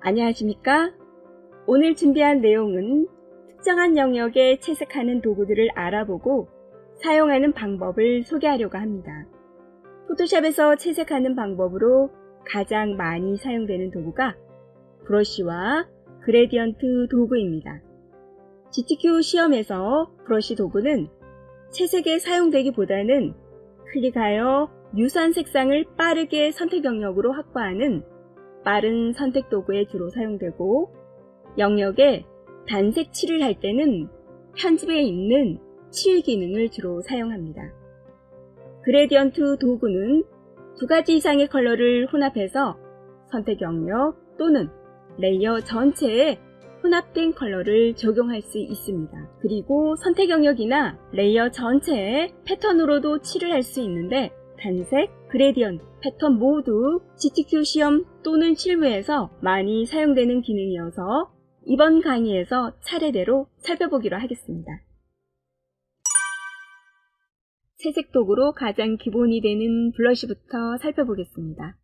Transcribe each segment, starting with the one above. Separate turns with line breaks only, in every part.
안녕하십니까? 오늘 준비한 내용은 특정한 영역에 채색하는 도구들을 알아보고 사용하는 방법을 소개하려고 합니다. 포토샵에서 채색하는 방법으로 가장 많이 사용되는 도구가 브러쉬와 그레디언트 도구입니다. GTQ 시험에서 브러쉬 도구는 채색에 사용되기보다는 클릭하여 유사한 색상을 빠르게 선택 영역으로 확보하는 빠른 선택 도구에 주로 사용되고, 영역에 단색 칠을 할 때는 편집에 있는 칠 기능을 주로 사용합니다. 그레디언트 도구는 두 가지 이상의 컬러를 혼합해서 선택 영역 또는 레이어 전체에 혼합된 컬러를 적용할 수 있습니다. 그리고 선택 영역이나 레이어 전체에 패턴으로도 칠을 할 수 있는데, 단색, 그레디언트, 패턴 모두 GTQ 시험 또는 실무에서 많이 사용되는 기능이어서 이번 강의에서 차례대로 살펴보기로 하겠습니다. 채색 도구로 가장 기본이 되는 브러쉬부터 살펴보겠습니다.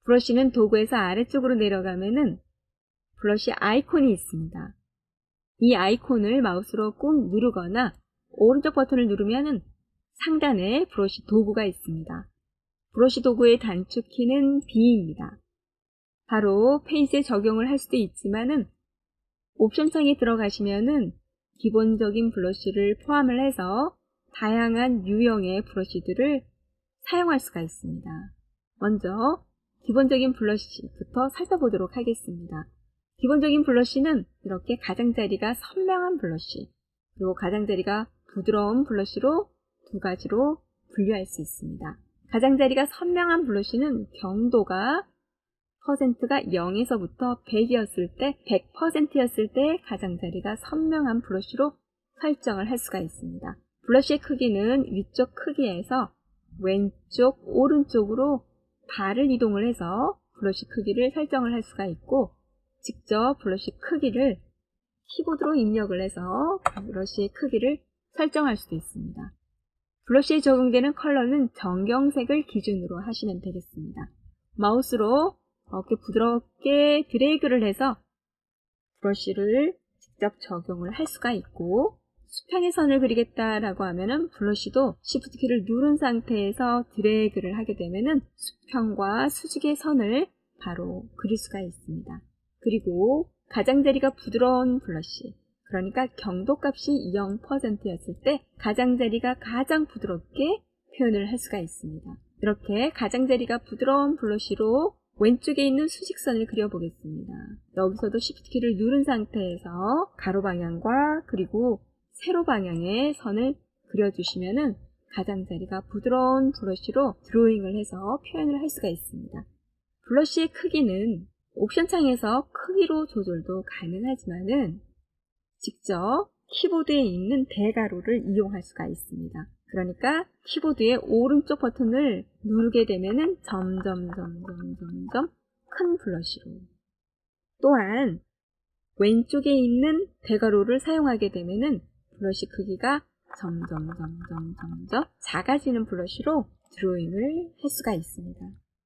브러쉬는 도구에서 아래쪽으로 내려가면은 브러쉬 아이콘이 있습니다. 이 아이콘을 마우스로 꾹 누르거나 오른쪽 버튼을 누르면은 상단에 브러쉬 도구가 있습니다. 브러쉬 도구의 단축키는 B입니다. 바로 페인트에 적용을 할 수도 있지만은 옵션 창에 들어가시면은 기본적인 브러쉬를 포함을 해서 다양한 유형의 브러쉬들을 사용할 수가 있습니다. 먼저 기본적인 브러쉬부터 살펴보도록 하겠습니다. 기본적인 브러쉬는 이렇게 가장자리가 선명한 브러쉬, 그리고 가장자리가 부드러운 브러쉬로 두 가지로 분류할 수 있습니다. 가장자리가 선명한 브러쉬는 경도가 퍼센트가 0에서부터 100이었을 때, 100%였을 때 가장자리가 선명한 브러쉬로 설정을 할 수가 있습니다. 브러쉬의 크기는 위쪽 크기에서 왼쪽, 오른쪽으로 발을 이동을 해서 브러쉬 크기를 설정을 할 수가 있고, 직접 브러쉬 크기를 키보드로 입력을 해서 브러쉬의 크기를 설정할 수도 있습니다. 브러쉬에 적용되는 컬러는 정경색을 기준으로 하시면 되겠습니다. 마우스로 이렇게 부드럽게 드래그를 해서 브러쉬를 직접 적용을 할 수가 있고, 수평의 선을 그리겠다라고 하면은 브러쉬도 Shift 키를 누른 상태에서 드래그를 하게 되면은 수평과 수직의 선을 바로 그릴 수가 있습니다. 그리고 가장자리가 부드러운 브러쉬, 그러니까 경도값이 0%였을 때 가장자리가 가장 부드럽게 표현을 할 수가 있습니다. 이렇게 가장자리가 부드러운 브러쉬로 왼쪽에 있는 수직선을 그려보겠습니다. 여기서도 Shift 키를 누른 상태에서 가로 방향과 그리고 세로 방향의 선을 그려주시면은 가장자리가 부드러운 브러쉬로 드로잉을 해서 표현을 할 수가 있습니다. 브러쉬의 크기는 옵션 창에서 크기로 조절도 가능하지만은 직접 키보드에 있는 대괄호를 이용할 수가 있습니다. 그러니까 키보드의 오른쪽 버튼을 누르게 되면은 점점 큰 브러쉬로, 또한 왼쪽에 있는 대괄호를 사용하게 되면은 브러쉬 크기가 점점 작아지는 브러쉬로 드로잉을 할 수가 있습니다.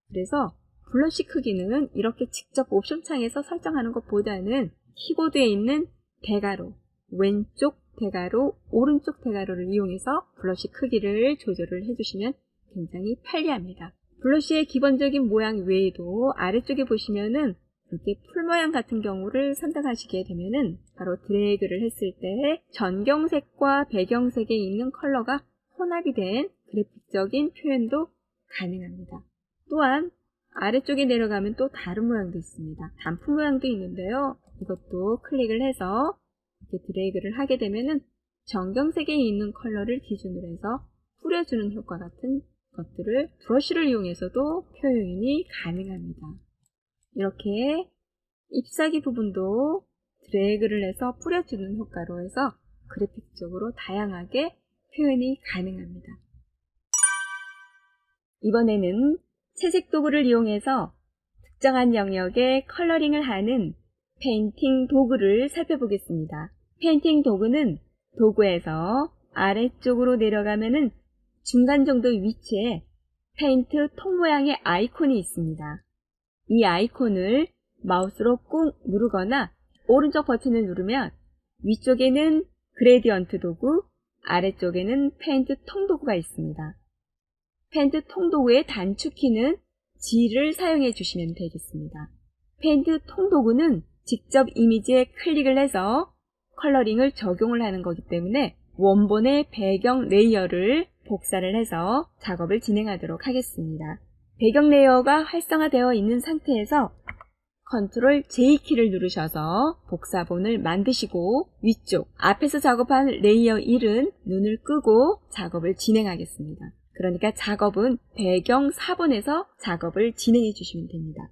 그래서 브러쉬 크기는 이렇게 직접 옵션 창에서 설정하는 것보다는 키보드에 있는 대괄호, 왼쪽 대괄호, 오른쪽 대괄호를 이용해서 브러쉬 크기를 조절을 해주시면 굉장히 편리합니다. 브러쉬의 기본적인 모양 외에도 아래쪽에 보시면은 이렇게 풀 모양 같은 경우를 선택하시게 되면은 바로 드래그를 했을 때 전경색과 배경색에 있는 컬러가 혼합이 된 그래픽적인 표현도 가능합니다. 또한 아래쪽에 내려가면 또 다른 모양도 있습니다. 단품 모양도 있는데요. 이것도 클릭을 해서 이렇게 드래그를 하게 되면은 전경색에 있는 컬러를 기준으로 해서 뿌려주는 효과 같은 것들을 브러쉬를 이용해서도 표현이 가능합니다. 이렇게 잎사귀 부분도 드래그를 해서 뿌려주는 효과로 해서 그래픽적으로 다양하게 표현이 가능합니다. 이번에는 채색 도구를 이용해서 특정한 영역에 컬러링을 하는 페인팅 도구를 살펴보겠습니다. 페인팅 도구는 도구에서 아래쪽으로 내려가면은 중간 정도 위치에 페인트 통 모양의 아이콘이 있습니다. 이 아이콘을 마우스로 꾹 누르거나 오른쪽 버튼을 누르면 위쪽에는 그레디언트 도구, 아래쪽에는 페인트 통도구가 있습니다. 페인트 통도구의 단축키는 G를 사용해 주시면 되겠습니다. 페인트 통도구는 직접 이미지에 클릭을 해서 컬러링을 적용을 하는 거기 때문에 원본의 배경 레이어를 복사를 해서 작업을 진행하도록 하겠습니다. 배경 레이어가 활성화되어 있는 상태에서 컨트롤 J키를 누르셔서 복사본을 만드시고 위쪽 앞에서 작업한 레이어 1은 눈을 끄고 작업을 진행하겠습니다. 그러니까 작업은 배경 4번에서 작업을 진행해 주시면 됩니다.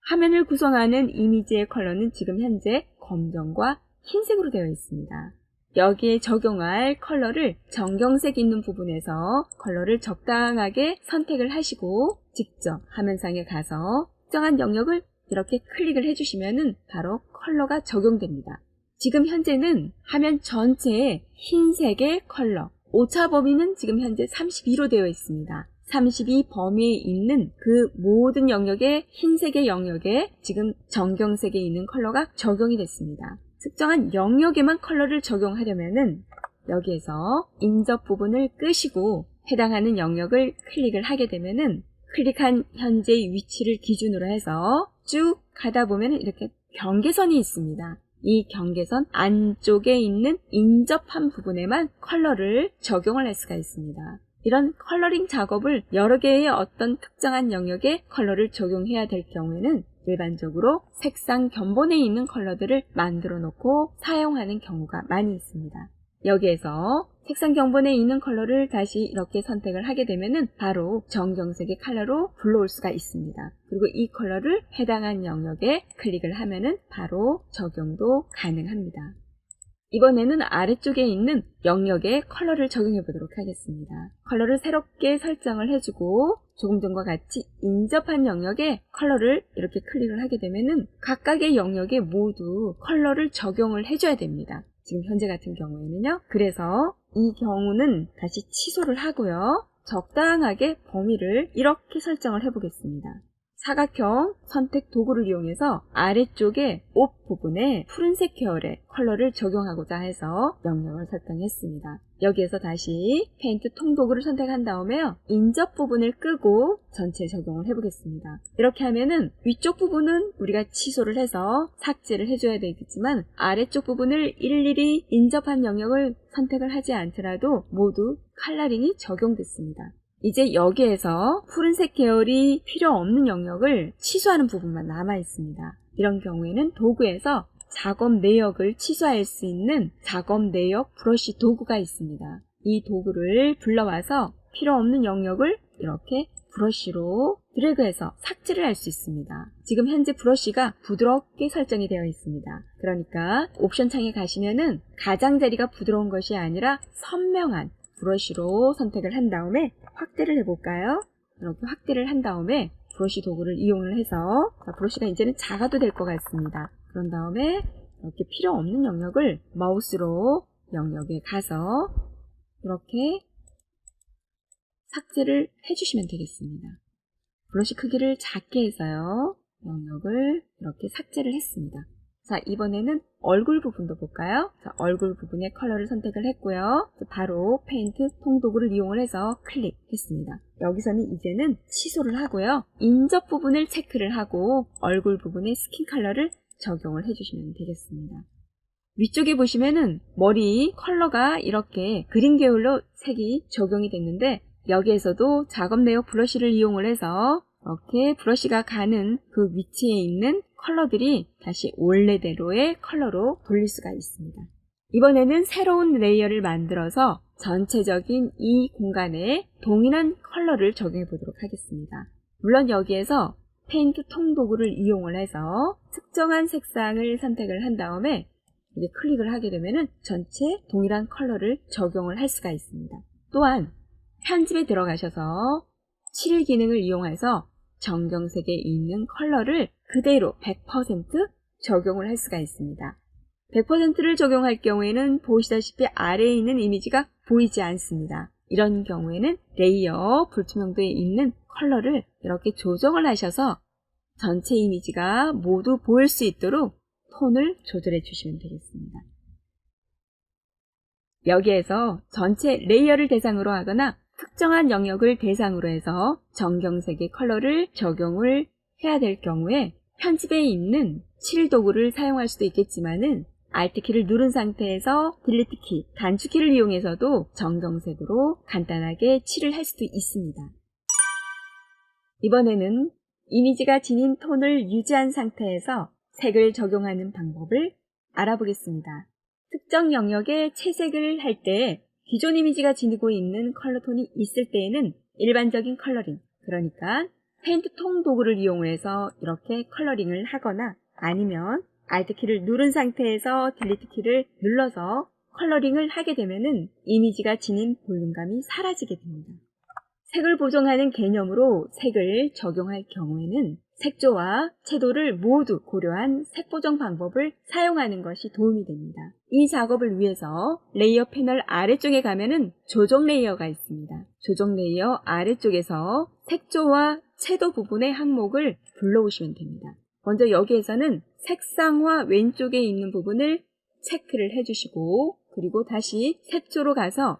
화면을 구성하는 이미지의 컬러는 지금 현재 검정과 흰색으로 되어 있습니다. 여기에 적용할 컬러를 정경색 있는 부분에서 컬러를 적당하게 선택을 하시고 직접 화면상에 가서 특정한 영역을 이렇게 클릭을 해주시면 바로 컬러가 적용됩니다. 지금 현재는 화면 전체에 흰색의 컬러, 오차 범위는 지금 현재 32로 되어 있습니다. 32 범위에 있는 그 모든 영역의 흰색의 영역에 지금 정경색에 있는 컬러가 적용이 됐습니다. 특정한 영역에만 컬러를 적용하려면은 여기에서 인접 부분을 끄시고 해당하는 영역을 클릭을 하게 되면은 클릭한 현재의 위치를 기준으로 해서 쭉 가다 보면 이렇게 경계선이 있습니다. 이 경계선 안쪽에 있는 인접한 부분에만 컬러를 적용을 할 수가 있습니다. 이런 컬러링 작업을 여러 개의 어떤 특정한 영역에 컬러를 적용해야 될 경우에는 일반적으로 색상 견본에 있는 컬러들을 만들어 놓고 사용하는 경우가 많이 있습니다. 여기에서 색상 견본에 있는 컬러를 다시 이렇게 선택을 하게 되면은 바로 정경색의 컬러로 불러올 수가 있습니다. 그리고 이 컬러를 해당한 영역에 클릭을 하면은 바로 적용도 가능합니다. 이번에는 아래쪽에 있는 영역에 컬러를 적용해 보도록 하겠습니다. 컬러를 새롭게 설정을 해주고 조금 전과 같이 인접한 영역에 컬러를 이렇게 클릭을 하게 되면은 각각의 영역에 모두 컬러를 적용을 해줘야 됩니다. 지금 현재 같은 경우에는요. 그래서 이 경우는 다시 취소를 하고요. 적당하게 범위를 이렇게 설정을 해보겠습니다. 사각형 선택 도구를 이용해서 아래쪽에 옷 부분에 푸른색 계열의 컬러를 적용하고자 해서 영역을 설정했습니다. 여기에서 다시 페인트 통도구를 선택한 다음에요. 인접 부분을 끄고 전체 적용을 해보겠습니다. 이렇게 하면은 위쪽 부분은 우리가 취소를 해서 삭제를 해줘야 되겠지만 아래쪽 부분을 일일이 인접한 영역을 선택을 하지 않더라도 모두 컬러링이 적용됐습니다. 이제 여기에서 푸른색 계열이 필요 없는 영역을 취소하는 부분만 남아 있습니다. 이런 경우에는 도구에서 작업 내역을 취소할 수 있는 작업 내역 브러쉬 도구가 있습니다. 이 도구를 불러와서 필요 없는 영역을 이렇게 브러쉬로 드래그해서 삭제를 할 수 있습니다. 지금 현재 브러쉬가 부드럽게 설정이 되어 있습니다. 그러니까 옵션 창에 가시면은 가장자리가 부드러운 것이 아니라 선명한 브러쉬로 선택을 한 다음에 확대를 해볼까요? 이렇게 확대를 한 다음에 브러쉬 도구를 이용을 해서 브러쉬가 이제는 작아도 될 것 같습니다. 그런 다음에 이렇게 필요 없는 영역을 마우스로 영역에 가서 이렇게 삭제를 해주시면 되겠습니다. 브러쉬 크기를 작게 해서요. 영역을 이렇게 삭제를 했습니다. 자, 이번에는 얼굴 부분도 볼까요? 자, 얼굴 부분의 컬러를 선택을 했고요. 바로 페인트 통도구를 이용을 해서 클릭했습니다. 여기서는 이제는 취소를 하고요. 인접 부분을 체크를 하고 얼굴 부분에 스킨 컬러를 적용을 해주시면 되겠습니다. 위쪽에 보시면은 머리 컬러가 이렇게 그린 계열로 색이 적용이 됐는데 여기에서도 작업 내역 브러쉬를 이용을 해서 이렇게 브러쉬가 가는 그 위치에 있는 컬러들이 다시 원래대로의 컬러로 돌릴 수가 있습니다. 이번에는 새로운 레이어를 만들어서 전체적인 이 공간에 동일한 컬러를 적용해 보도록 하겠습니다. 물론 여기에서 페인트 통도구를 이용을 해서 특정한 색상을 선택을 한 다음에 이제 클릭을 하게 되면 전체 동일한 컬러를 적용을 할 수가 있습니다. 또한 편집에 들어가셔서 칠 기능을 이용해서 정경색에 있는 컬러를 그대로 100% 적용을 할 수가 있습니다. 100%를 적용할 경우에는 보시다시피 아래에 있는 이미지가 보이지 않습니다. 이런 경우에는 레이어 불투명도에 있는 컬러를 이렇게 조정을 하셔서 전체 이미지가 모두 보일 수 있도록 톤을 조절해 주시면 되겠습니다. 여기에서 전체 레이어를 대상으로 하거나 특정한 영역을 대상으로 해서 정경색의 컬러를 적용을 해야 될 경우에 편집에 있는 칠 도구를 사용할 수도 있겠지만은 Alt키를 누른 상태에서 딜리트키, 단축키를 이용해서도 정경색으로 간단하게 칠을 할 수도 있습니다. 이번에는 이미지가 지닌 톤을 유지한 상태에서 색을 적용하는 방법을 알아보겠습니다. 특정 영역에 채색을 할 때 기존 이미지가 지니고 있는 컬러톤이 있을 때에는 일반적인 컬러링, 그러니까 페인트 통 도구를 이용해서 이렇게 컬러링을 하거나 아니면 Alt키를 누른 상태에서 딜리트키를 눌러서 컬러링을 하게 되면은 이미지가 지닌 볼륨감이 사라지게 됩니다. 색을 보정하는 개념으로 색을 적용할 경우에는 색조와 채도를 모두 고려한 색 보정 방법을 사용하는 것이 도움이 됩니다. 이 작업을 위해서 레이어 패널 아래쪽에 가면은 조정 레이어가 있습니다. 조정 레이어 아래쪽에서 색조와 채도 부분의 항목을 불러오시면 됩니다. 먼저 여기에서는 색상화 왼쪽에 있는 부분을 체크를 해주시고 그리고 다시 색조로 가서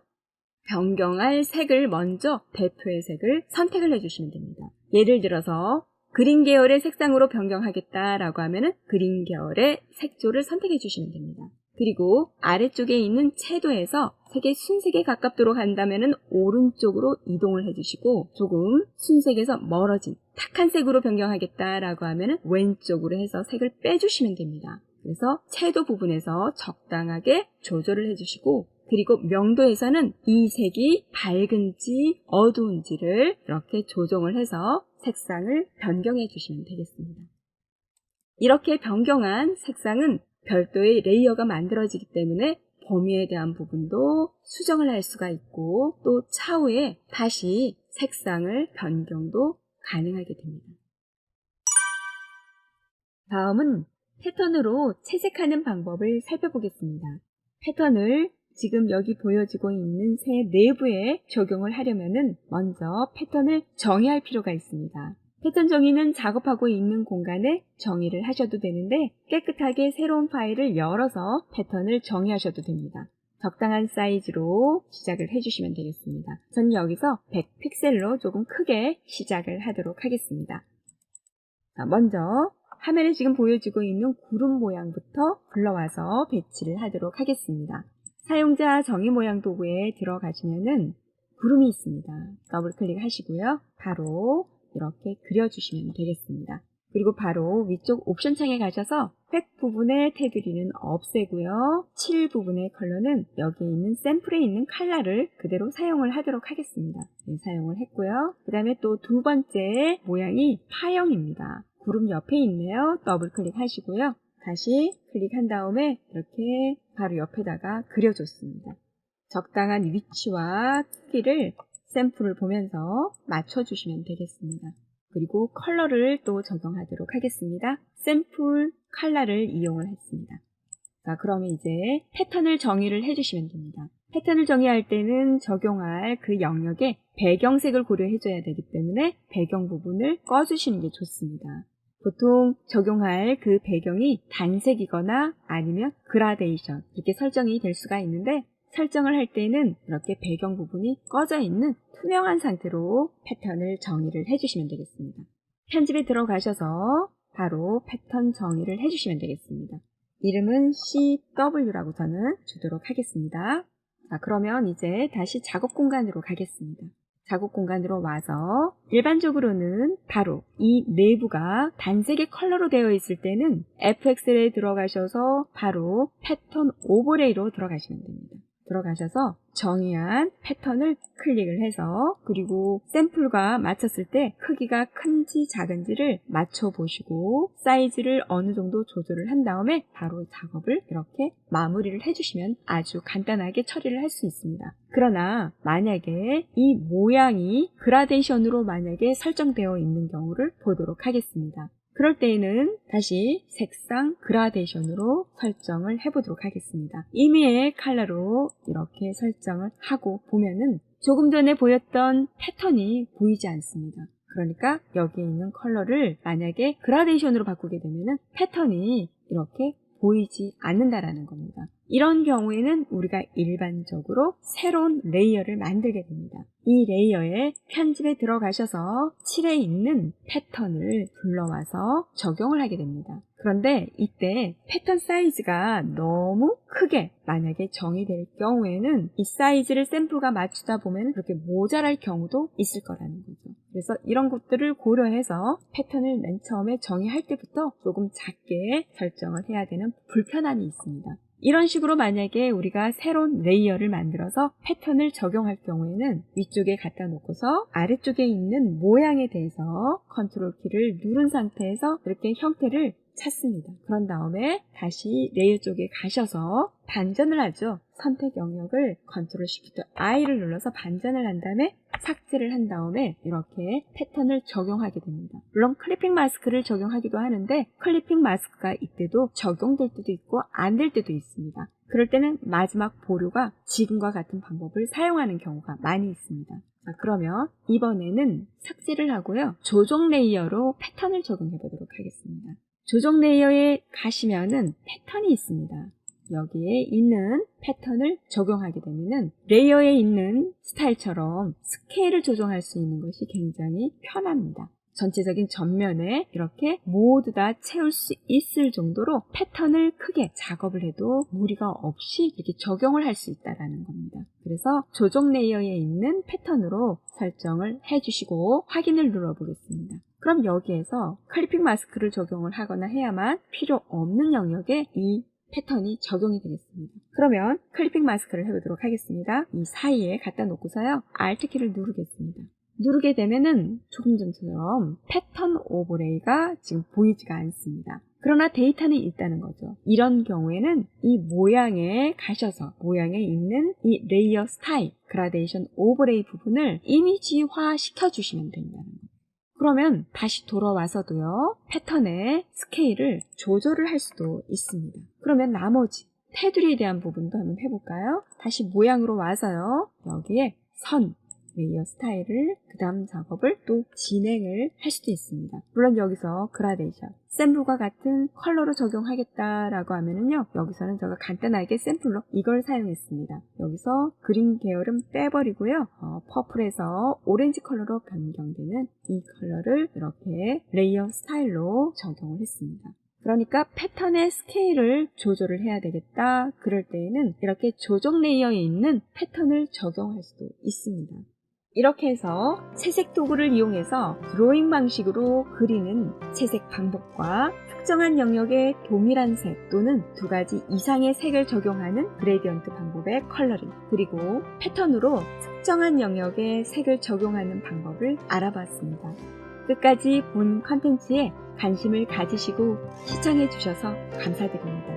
변경할 색을 먼저 대표의 색을 선택을 해주시면 됩니다. 예를 들어서 그린 계열의 색상으로 변경하겠다라고 하면은 그린 계열의 색조를 선택해 주시면 됩니다. 그리고 아래쪽에 있는 채도에서 색의 순색에 가깝도록 한다면은 오른쪽으로 이동을 해주시고 조금 순색에서 멀어진 탁한 색으로 변경하겠다라고 하면은 왼쪽으로 해서 색을 빼주시면 됩니다. 그래서 채도 부분에서 적당하게 조절을 해주시고 그리고 명도에서는 이 색이 밝은지 어두운지를 이렇게 조정을 해서 색상을 변경해 주시면 되겠습니다. 이렇게 변경한 색상은 별도의 레이어가 만들어지기 때문에 범위에 대한 부분도 수정을 할 수가 있고 또 차후에 다시 색상을 변경도 가능하게 됩니다. 다음은 패턴으로 채색하는 방법을 살펴보겠습니다. 패턴을 지금 여기 보여지고 있는 새 내부에 적용을 하려면은 먼저 패턴을 정의할 필요가 있습니다. 패턴 정의는 작업하고 있는 공간에 정의를 하셔도 되는데 깨끗하게 새로운 파일을 열어서 패턴을 정의하셔도 됩니다. 적당한 사이즈로 시작을 해주시면 되겠습니다. 전 여기서 100픽셀로 조금 크게 시작을 하도록 하겠습니다. 먼저 화면에 지금 보여지고 있는 구름 모양부터 불러와서 배치를 하도록 하겠습니다. 사용자 정의 모양 도구에 들어가시면은 구름이 있습니다. 더블 클릭하시고요. 바로 이렇게 그려주시면 되겠습니다. 그리고 바로 위쪽 옵션 창에 가셔서 획 부분의 테두리는 없애고요. 칠 부분의 컬러는 여기에 있는 샘플에 있는 컬러를 그대로 사용을 하도록 하겠습니다. 네, 사용을 했고요. 그 다음에 또 두 번째 모양이 파형입니다. 구름 옆에 있네요. 더블 클릭하시고요. 다시 클릭한 다음에 이렇게 바로 옆에다가 그려줬습니다. 적당한 위치와 크기를 샘플을 보면서 맞춰주시면 되겠습니다. 그리고 컬러를 또 적용하도록 하겠습니다. 샘플 컬러를 이용을 했습니다. 자, 그러면 이제 패턴을 정의를 해주시면 됩니다. 패턴을 정의할 때는 적용할 그 영역에 배경색을 고려해줘야 되기 때문에 배경 부분을 꺼주시는 게 좋습니다. 보통 적용할 그 배경이 단색이거나 아니면 그라데이션 이렇게 설정이 될 수가 있는데 설정을 할 때는 이렇게 배경 부분이 꺼져 있는 투명한 상태로 패턴을 정의를 해주시면 되겠습니다. 편집에 들어가셔서 바로 패턴 정의를 해주시면 되겠습니다. 이름은 CW라고 저는 주도록 하겠습니다. 자, 그러면 이제 다시 작업 공간으로 가겠습니다. 작업 공간으로 와서 일반적으로는 바로 이 내부가 단색의 컬러로 되어 있을 때는 FX에 들어가셔서 바로 패턴 오버레이로 들어가시면 됩니다. 들어가셔서 정의한 패턴을 클릭을 해서 그리고 샘플과 맞췄을 때 크기가 큰지 작은지를 맞춰보시고 사이즈를 어느 정도 조절을 한 다음에 바로 작업을 이렇게 마무리를 해주시면 아주 간단하게 처리를 할 수 있습니다. 그러나 만약에 이 모양이 그라데이션으로 만약에 설정되어 있는 경우를 보도록 하겠습니다. 그럴 때에는 다시 색상 그라데이션으로 설정을 해보도록 하겠습니다. 임의의 컬러로 이렇게 설정을 하고 보면은 조금 전에 보였던 패턴이 보이지 않습니다. 그러니까 여기에 있는 컬러를 만약에 그라데이션으로 바꾸게 되면은 패턴이 이렇게 보이지 않는다라는 겁니다. 이런 경우에는 우리가 일반적으로 새로운 레이어를 만들게 됩니다. 이 레이어에 편집에 들어가셔서 칠에 있는 패턴을 불러와서 적용을 하게 됩니다. 그런데 이때 패턴 사이즈가 너무 크게 만약에 정의될 경우에는 이 사이즈를 샘플과 맞추다 보면 그렇게 모자랄 경우도 있을 거라는 거죠. 그래서 이런 것들을 고려해서 패턴을 맨 처음에 정의할 때부터 조금 작게 설정을 해야 되는 불편함이 있습니다. 이런 식으로 만약에 우리가 새로운 레이어를 만들어서 패턴을 적용할 경우에는 위쪽에 갖다 놓고서 아래쪽에 있는 모양에 대해서 컨트롤 키를 누른 상태에서 이렇게 형태를 찾습니다. 그런 다음에 다시 레이어 쪽에 가셔서 반전을 하죠. 선택 영역을 컨트롤 시프트 I를 눌러서 반전을 한 다음에 삭제를 한 다음에 이렇게 패턴을 적용하게 됩니다. 물론 클리핑 마스크를 적용하기도 하는데 클리핑 마스크가 이때도 적용될 때도 있고 안 될 때도 있습니다. 그럴 때는 마지막 보류가 지금과 같은 방법을 사용하는 경우가 많이 있습니다. 자, 그러면 이번에는 삭제를 하고요. 조정 레이어로 패턴을 적용해 보도록 하겠습니다. 조정 레이어에 가시면은 패턴이 있습니다. 여기에 있는 패턴을 적용하게 되면은 레이어에 있는 스타일처럼 스케일을 조정할 수 있는 것이 굉장히 편합니다. 전체적인 전면에 이렇게 모두 다 채울 수 있을 정도로 패턴을 크게 작업을 해도 무리가 없이 이렇게 적용을 할 수 있다는 겁니다. 그래서 조정 레이어에 있는 패턴으로 설정을 해주시고 확인을 눌러보겠습니다. 그럼 여기에서 클리핑 마스크를 적용을 하거나 해야만 필요 없는 영역에 이 패턴이 적용이 되겠습니다. 그러면 클리핑 마스크를 해보도록 하겠습니다. 이 사이에 갖다 놓고서요. Alt키를 누르겠습니다. 누르게 되면은 조금 전처럼 패턴 오버레이가 지금 보이지가 않습니다. 그러나 데이터는 있다는 거죠. 이런 경우에는 이 모양에 가셔서 모양에 있는 이 레이어 스타일, 그라데이션 오버레이 부분을 이미지화 시켜주시면 된다는 거예요. 그러면 다시 돌아와서도요. 패턴의 스케일을 조절을 할 수도 있습니다. 그러면 나머지 테두리에 대한 부분도 한번 해볼까요? 다시 모양으로 와서요. 여기에 선, 레이어 스타일을 그 다음 작업을 또 진행을 할 수도 있습니다. 물론 여기서 그라데이션, 샘플과 같은 컬러로 적용하겠다라고 하면은요. 여기서는 제가 간단하게 샘플로 이걸 사용했습니다. 여기서 그린 계열은 빼버리고요. 퍼플에서 오렌지 컬러로 변경되는 이 컬러를 이렇게 레이어 스타일로 적용을 했습니다. 그러니까 패턴의 스케일을 조절을 해야 되겠다. 그럴 때에는 이렇게 조정 레이어에 있는 패턴을 적용할 수도 있습니다. 이렇게 해서 채색 도구를 이용해서 드로잉 방식으로 그리는 채색 방법과 특정한 영역에 동일한 색 또는 두 가지 이상의 색을 적용하는 그레디언트 방법의 컬러링, 그리고 패턴으로 특정한 영역에 색을 적용하는 방법을 알아봤습니다. 끝까지 본 컨텐츠에 관심을 가지시고 시청해 주셔서 감사드립니다.